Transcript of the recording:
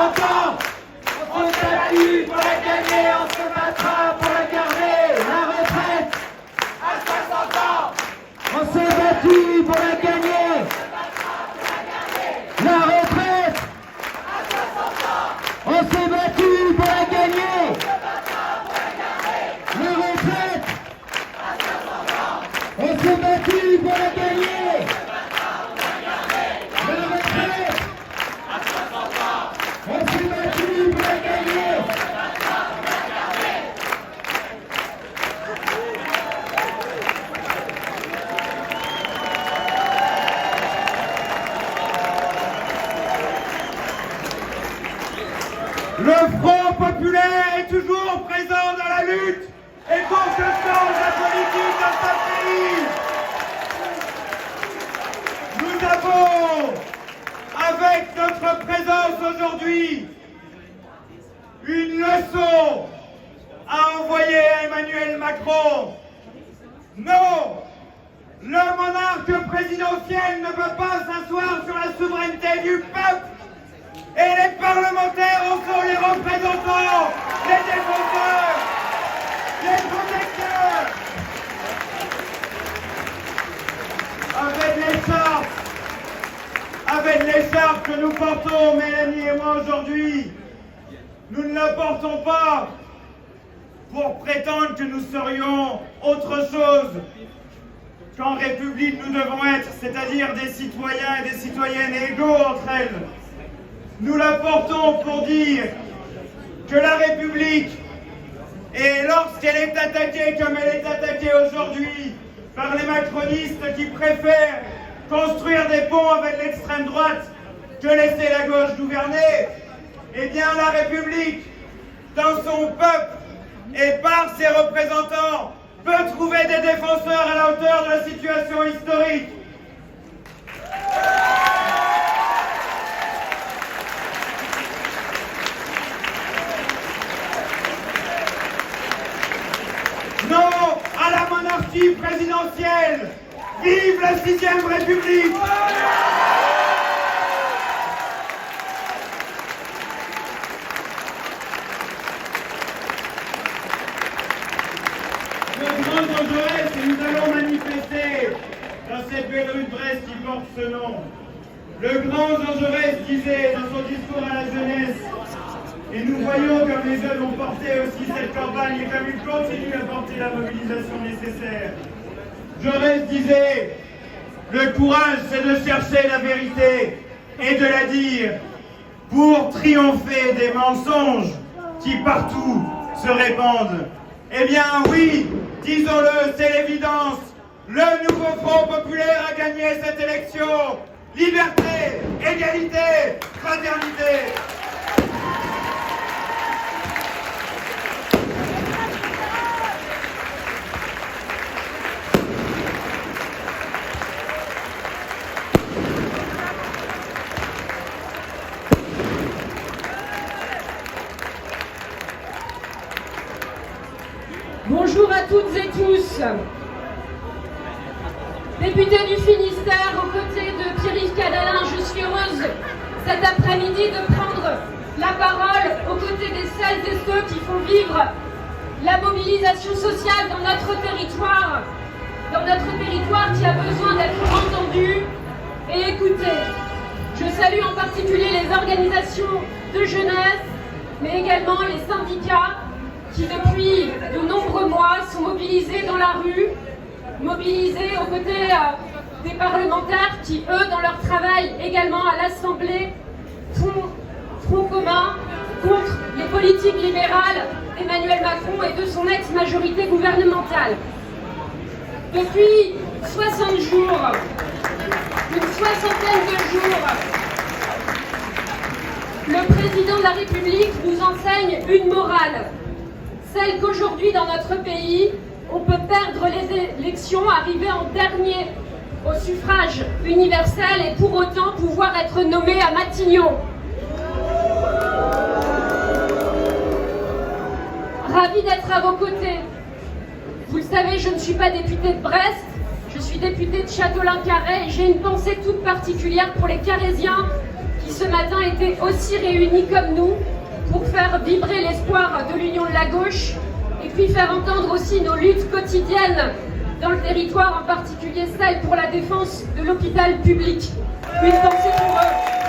ans. On s'est battu pour la gagner, on se battra pour la garder. La retraite à 60 ans. On s'est battu pour la gagner. La retraite à 60 ans. On s'est battu pour la gagner. La retraite à 60 ans. On s'est battu pour la gagner. La retraite à 60 ans. On s'est battu pour la gagner. Le Front populaire est toujours présent dans la lutte et pour que change la politique dans ce pays. Nous avons, avec notre présence aujourd'hui, une leçon à envoyer à Emmanuel Macron. Non, le monarque présidentiel ne peut pas s'asseoir sur la souveraineté du peuple. Et les parlementaires en sont les représentants, les défenseurs, les protecteurs. Avec l'écharpe que nous portons, Mélanie et moi aujourd'hui, nous ne la portons pas pour prétendre que nous serions autre chose qu'en République nous devons être, c'est-à-dire des citoyens et des citoyennes égaux entre elles. Nous la portons pour dire que la République, et lorsqu'elle est attaquée comme elle est attaquée aujourd'hui par les macronistes qui préfèrent construire des ponts avec l'extrême droite que laisser la gauche gouverner, eh bien la République, dans son peuple et par ses représentants, peut trouver des défenseurs à la hauteur de la situation historique. Non à la monarchie présidentielle. Vive la 6e République. Le grand Jaurès, et nous allons manifester dans cette belle rue de Brest qui porte ce nom. Le grand Jean Jaurès disait dans son discours à la jeunesse, et nous voyons comme les jeunes ont porté aussi cette campagne et comme ils continuent à porter la mobilisation nécessaire. Jaurès disait, le courage c'est de chercher la vérité et de la dire pour triompher des mensonges qui partout se répandent. Eh bien oui, disons-le, c'est l'évidence, le nouveau Front populaire a gagné cette élection. Liberté, égalité, fraternité. Bonjour à toutes et tous. Député du Finistère, aux côtés de Pierre-Yves Cadalin, je suis heureuse cet après-midi de prendre la parole aux côtés des celles et ceux qui font vivre la mobilisation sociale dans notre territoire qui a besoin d'être entendu et écouté. Je salue en particulier les organisations de jeunesse, mais également les syndicats qui depuis de nombreux mois sont mobilisés dans la rue, mobilisés aux côtés des parlementaires qui, eux, dans leur travail également à l'Assemblée, font front commun contre les politiques libérales d'Emmanuel Macron et de son ex-majorité gouvernementale. Depuis 60 jours, une soixantaine de jours, le président de la République nous enseigne une morale. Celle qu'aujourd'hui, dans notre pays, on peut perdre les élections, arriver en dernier au suffrage universel et pour autant pouvoir être nommé à Matignon. Ravi d'être à vos côtés. Vous le savez, je ne suis pas députée de Brest, je suis députée de Châteaulin-Carré et j'ai une pensée toute particulière pour les Carrésiens qui ce matin étaient aussi réunis comme nous pour faire vibrer l'espoir de l'union de la gauche et puis faire entendre aussi nos luttes quotidiennes dans le territoire, en particulier celle pour la défense de l'hôpital public. Une pensée pour eux.